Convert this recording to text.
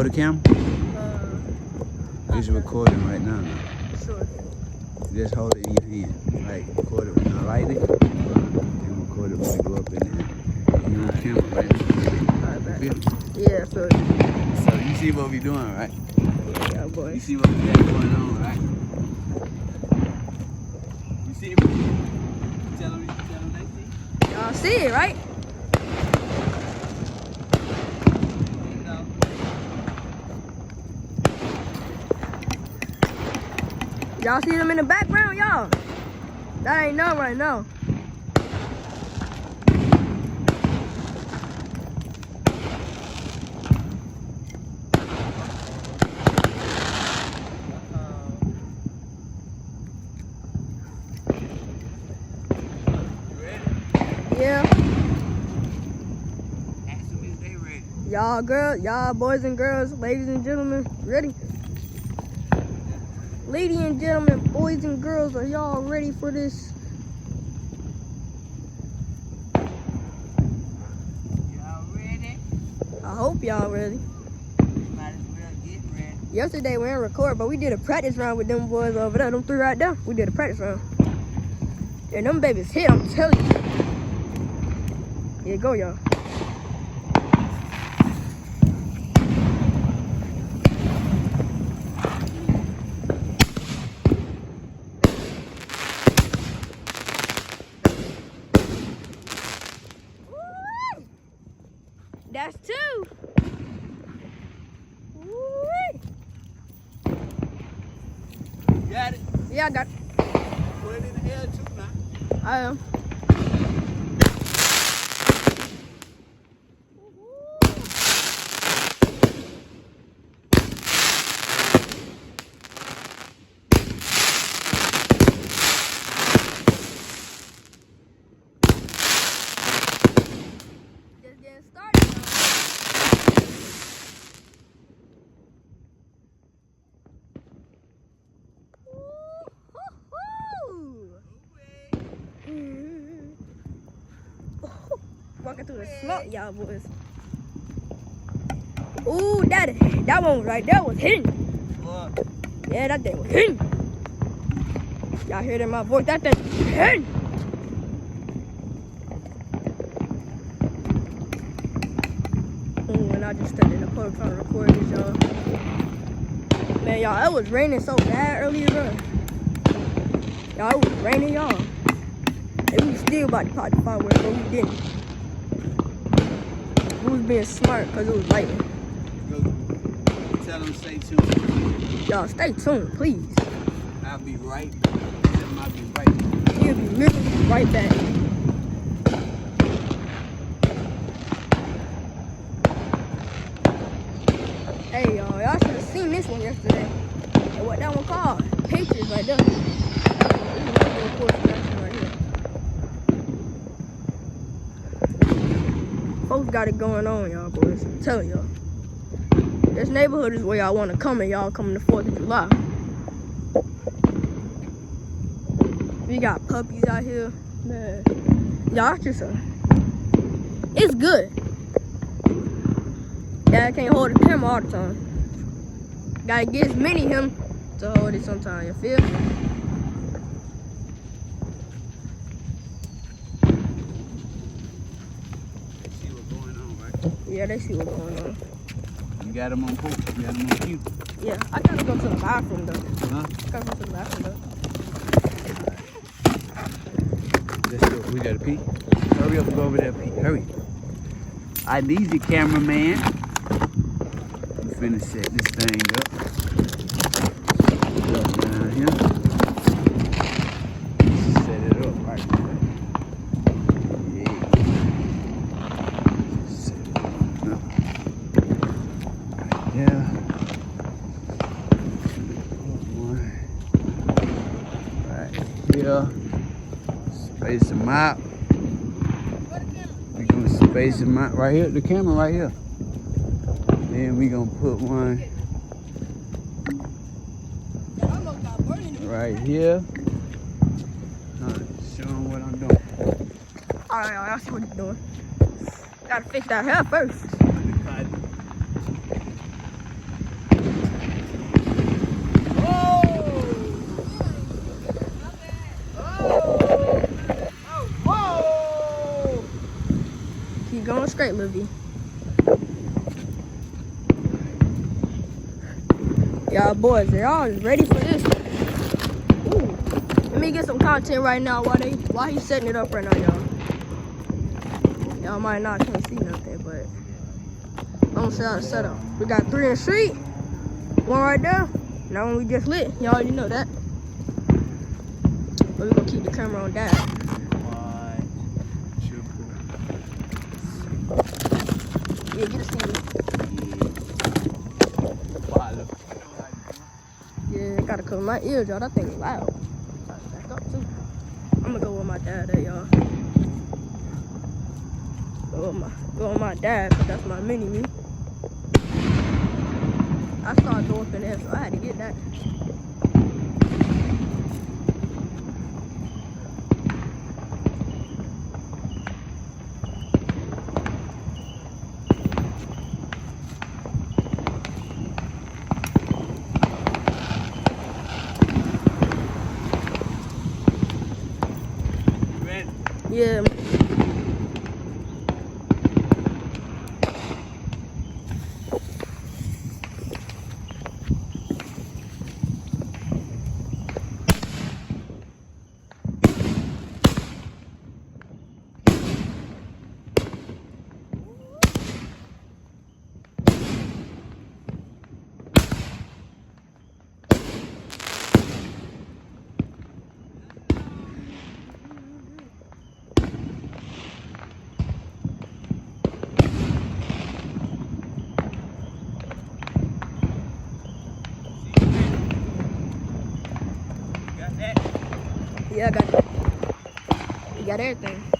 hold the camera? It's recording right now. Sure. Just hold it in your hand. Like, record it when I light it. And record it when we go up in there. You're on camera right now. Alright, bet. Feel it? Yeah, so So you see what we doing, right? yeah, boy. You see what we got going on, right? You see me? Tell them they see? Y'all see it, right? Y'all see them in the background, y'all? That ain't none right now. Yeah. Ask them if they ready. Y'all girls, y'all boys and girls, ladies and gentlemen, ready? Ladies and gentlemen, boys and girls, are y'all ready for this? Y'all ready? I hope y'all ready. Might as well get ready. Yesterday we didn't record, but we did a practice round with them boys over there, them three right there. We did a practice round. And them babies hit, I'm telling you. Here you go, y'all. That's two. Woo-wee. Got it? Yeah, I got it. Put it in the air too now. I am. Just getting started. Walking through the smoke, y'all boys. Ooh, that one right there was hitting. What? Yeah, that thing was hitting. Y'all hear that in my voice? That thing was hitting. Ooh, and I just stepped in the park trying to record this, y'all. Man, y'all, it was raining so bad earlier on. Y'all, it was raining, y'all. And we still about to probably find where, but we didn't. We was being smart because it was lightning. Go. Tell them stay tuned. Y'all, stay tuned, please. I'll be right back. Tell them I'll be right back. We'll be literally right back. Hey, y'all should have seen this one yesterday. And what that one called? Patriots right there. This is another course action right here. Folks got it going on, y'all boys. I'm telling y'all. This neighborhood is where y'all want to come, and y'all coming the 4th of July. We got puppies out here. Man. Y'all just it's good. Yeah, I can't hold the camera all the time. Gotta get as many of him to hold it sometime, you feel? See what's going on, right? Yeah, they see what's going on. You got them on poop. You got them on cue. Yeah, I gotta go to the bathroom though. Huh? Gotta go to the bathroom though. Let's go. We gotta pee. Hurry up and go over there, pee. Hurry. I need you, cameraman. We finna set this thing up. Set it up down here. Set it up right there. Yeah. Set it up. Right there. Right here. Space them out. We're gonna space them out right here. The camera right here. Then we gonna put one right here. Show them what I'm doing. Alright, y'all see what he's doing. Gotta fix that hair first. straight, Livy. Y'all boys, are y'all ready for this? Ooh. Let me get some content right now while he's setting it up right now, y'all. Y'all might not can't see nothing, but I'm gonna show y'all the setup. We got 3 in the street, 1 right there. Now when we just lit, y'all already know that. But we're gonna keep the camera on that. Yeah, get a seat. Yeah, I gotta cover my ears, y'all. That thing is loud. Back up too. I'm gonna go with my dad there, y'all. Go with my dad, cause that's my mini-me. I started going up in there, so I had to get that. Yeah. Yeah, I got that. You got everything.